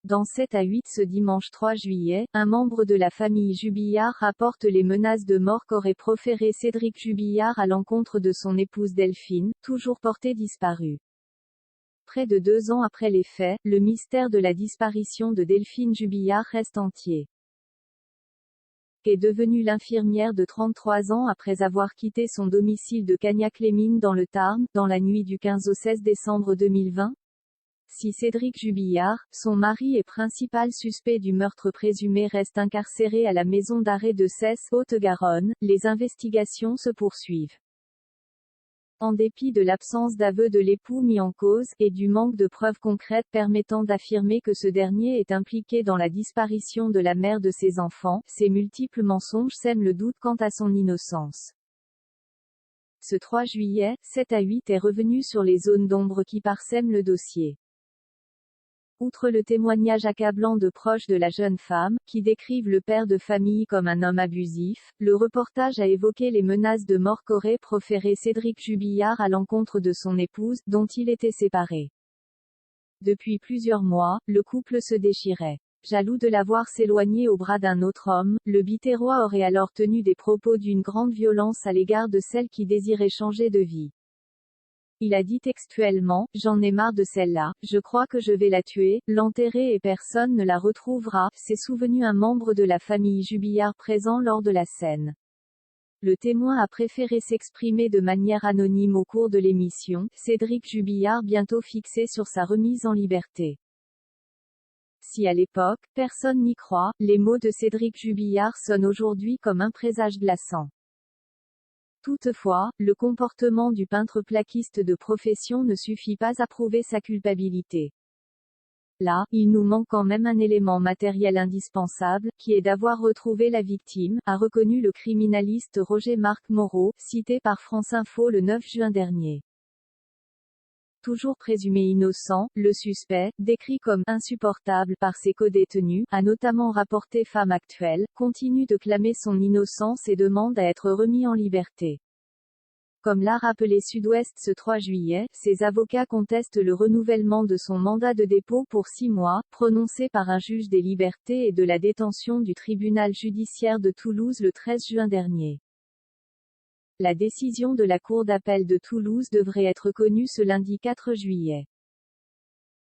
Dans 7 à 8 ce dimanche 3 juillet, un membre de la famille Jubillard rapporte les menaces de mort qu'aurait proféré Cédric Jubillard à l'encontre de son épouse Delphine, toujours portée disparue. Près de 2 ans après les faits, le mystère de la disparition de Delphine Jubillard reste entier. Est devenue l'infirmière de 33 ans après avoir quitté son domicile de Cagnac-les-Mines dans le Tarn, dans la nuit du 15 au 16 décembre 2020. Si Cédric Jubillard, son mari et principal suspect du meurtre présumé reste incarcéré à la maison d'arrêt de Cesse, Haute-Garonne, les investigations se poursuivent. En dépit de l'absence d'aveu de l'époux mis en cause, et du manque de preuves concrètes permettant d'affirmer que ce dernier est impliqué dans la disparition de la mère de ses enfants, ses multiples mensonges sèment le doute quant à son innocence. Ce 3 juillet, 7 à 8 est revenu sur les zones d'ombre qui parsèment le dossier. Outre le témoignage accablant de proches de la jeune femme, qui décrivent le père de famille comme un homme abusif, le reportage a évoqué les menaces de mort qu'aurait proféré Cédric Jubillard à l'encontre de son épouse, dont il était séparé. Depuis plusieurs mois, le couple se déchirait. Jaloux de la voir s'éloigner au bras d'un autre homme, le Biterrois aurait alors tenu des propos d'une grande violence à l'égard de celle qui désirait changer de vie. Il a dit textuellement, « J'en ai marre de celle-là, je crois que je vais la tuer, l'enterrer et personne ne la retrouvera », s'est souvenu un membre de la famille Jubillard présent lors de la scène. Le témoin a préféré s'exprimer de manière anonyme au cours de l'émission, Cédric Jubillard bientôt fixé sur sa remise en liberté. Si à l'époque, personne n'y croit, les mots de Cédric Jubillard sonnent aujourd'hui comme un présage glaçant. Toutefois, le comportement du peintre plaquiste de profession ne suffit pas à prouver sa culpabilité. Là, il nous manque quand même un élément matériel indispensable, qui est d'avoir retrouvé la victime, a reconnu le criminaliste Roger-Marc Moreau, cité par France Info le 9 juin dernier. Toujours présumé innocent, le suspect, décrit comme « insupportable » par ses codétenus, a notamment rapporté Femme Actuelle, continue de clamer son innocence et demande à être remis en liberté. Comme l'a rappelé Sud-Ouest ce 3 juillet, ses avocats contestent le renouvellement de son mandat de dépôt pour 6 mois, prononcé par un juge des libertés et de la détention du tribunal judiciaire de Toulouse le 13 juin dernier. La décision de la Cour d'appel de Toulouse devrait être connue ce lundi 4 juillet.